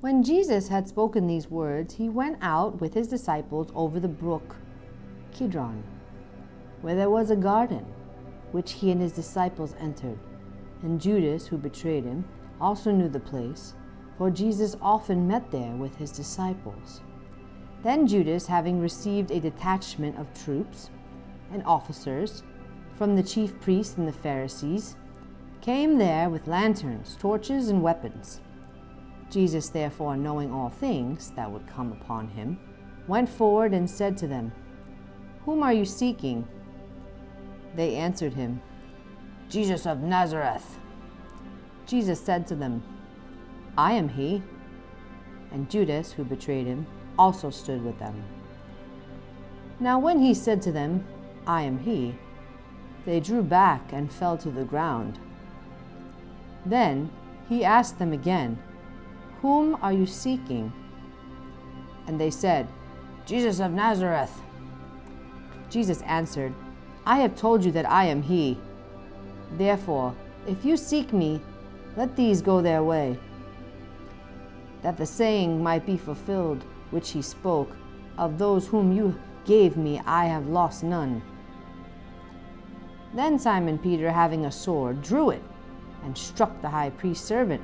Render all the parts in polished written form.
When Jesus had spoken these words, he went out with his disciples over the brook Kidron, where there was a garden, which he and his disciples entered. And Judas, who betrayed him, also knew the place, for Jesus often met there with his disciples. Then Judas, having received a detachment of troops and officers from the chief priests and the Pharisees, came there with lanterns, torches, and weapons. Jesus, therefore, knowing all things that would come upon him, went forward and said to them, "Whom are you seeking?" They answered him, "Jesus of Nazareth." Jesus said to them, "I am he." And Judas, who betrayed him, also stood with them. Now when he said to them, "I am he," they drew back and fell to the ground. Then he asked them again, "Whom are you seeking?" And they said, "Jesus of Nazareth." Jesus answered, "I have told you that I am he. Therefore, if you seek me, let these go their way, that the saying might be fulfilled which he spoke, of those whom you gave me I have lost none." Then Simon Peter, having a sword, drew it and struck the high priest's servant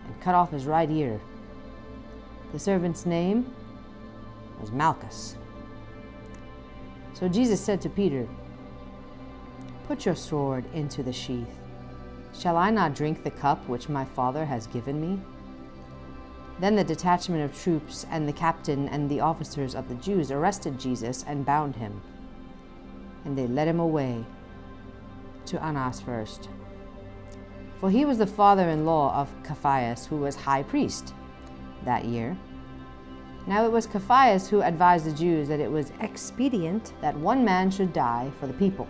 and cut off his right ear. The servant's name was Malchus. So Jesus said to Peter, "Put your sword into the sheath. Shall I not drink the cup which my Father has given me?" Then the detachment of troops and the captain and the officers of the Jews arrested Jesus and bound him. And they led him away to Annas first. For he was the father-in-law of Caiaphas, who was high priest that year. Now it was Caiaphas who advised the Jews that it was expedient that one man should die for the people.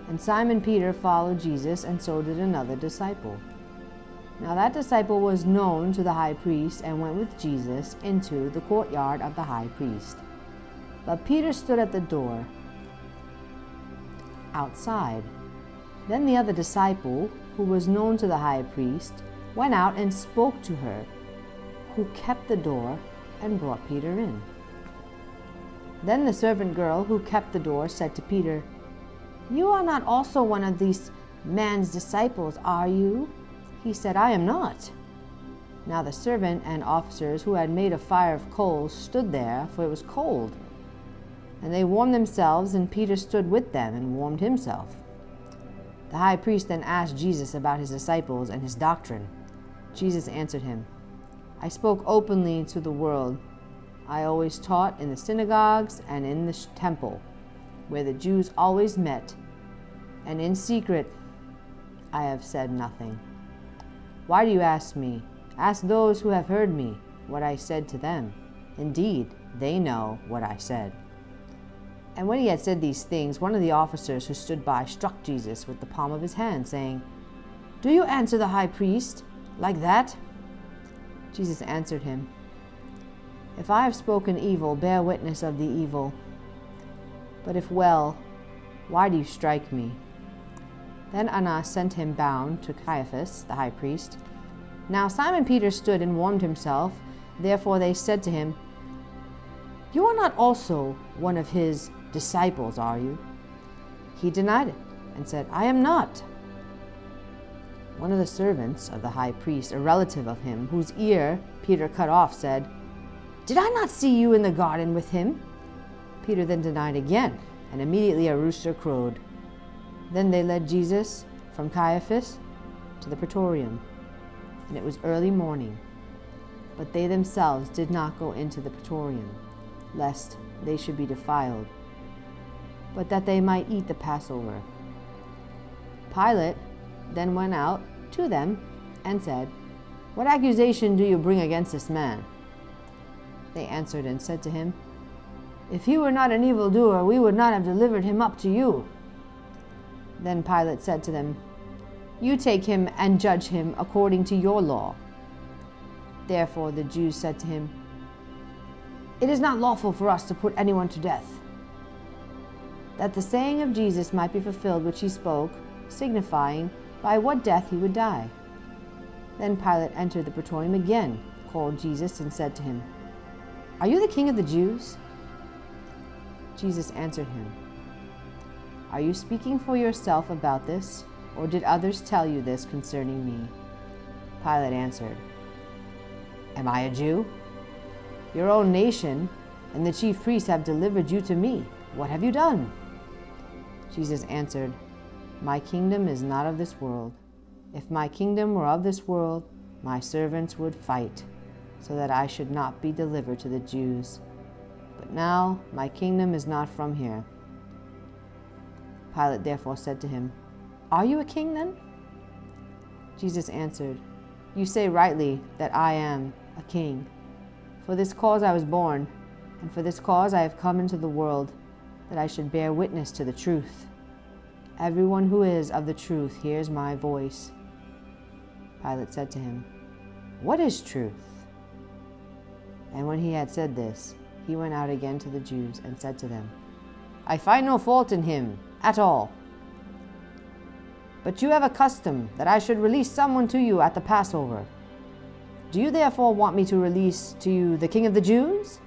And Simon Peter followed Jesus, and so did another disciple. Now that disciple was known to the high priest, and went with Jesus into the courtyard of the high priest. But Peter stood at the door outside. Then the other disciple, who was known to the high priest, went out and spoke to her, who kept the door, and brought Peter in. Then the servant girl who kept the door said to Peter, "You are not also one of these man's disciples, are you?" He said, "I am not." Now the servant and officers who had made a fire of coals stood there, for it was cold. And they warmed themselves, and Peter stood with them and warmed himself. The high priest then asked Jesus about his disciples and his doctrine. Jesus answered him, "I spoke openly to the world. I always taught in the synagogues and in the temple, where the Jews always met, and in secret I have said nothing. Why do you ask me? Ask those who have heard me what I said to them. Indeed, they know what I said." And when he had said these things, one of the officers who stood by struck Jesus with the palm of his hand, saying, "Do you answer the high priest like that?" Jesus answered him, "If I have spoken evil, bear witness of the evil. But if well, why do you strike me?" Then Annas sent him bound to Caiaphas, the high priest. Now Simon Peter stood and warmed himself. Therefore they said to him, "You are not also one of his disciples, are you?" He denied it and said, "I am not." One of the servants of the high priest, a relative of him, whose ear Peter cut off, said, "Did I not see you in the garden with him?" Peter then denied again, and immediately a rooster crowed. Then they led Jesus from Caiaphas to the praetorium, and it was early morning. But they themselves did not go into the praetorium, lest they should be defiled, but that they might eat the Passover. Pilate then went out to them and said, "What accusation do you bring against this man?" They answered and said to him, "If he were not an evildoer, we would not have delivered him up to you." Then Pilate said to them, "You take him and judge him according to your law." Therefore the Jews said to him, "It is not lawful for us to put anyone to death," that the saying of Jesus might be fulfilled which he spoke, signifying by what death he would die. Then Pilate entered the praetorium again, called Jesus, and said to him, "Are you the king of the Jews?" Jesus answered him, "Are you speaking for yourself about this, or did others tell you this concerning me?" Pilate answered, "Am I a Jew? Your own nation and the chief priests have delivered you to me. What have you done?" Jesus answered, "My kingdom is not of this world. If my kingdom were of this world, my servants would fight, so that I should not be delivered to the Jews. But now my kingdom is not from here." Pilate therefore said to him, "Are you a king then?" Jesus answered, "You say rightly that I am a king. For this cause I was born, and for this cause I have come into the world, that I should bear witness to the truth. Everyone who is of the truth hears my voice." Pilate said to him, "What is truth?" And when he had said this, he went out again to the Jews and said to them, "I find no fault in him at all. But you have a custom that I should release someone to you at the Passover. Do you therefore want me to release to you the King of the Jews?"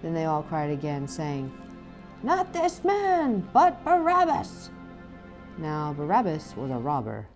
Then they all cried again, saying, "Not this man, but Barabbas." Now Barabbas was a robber.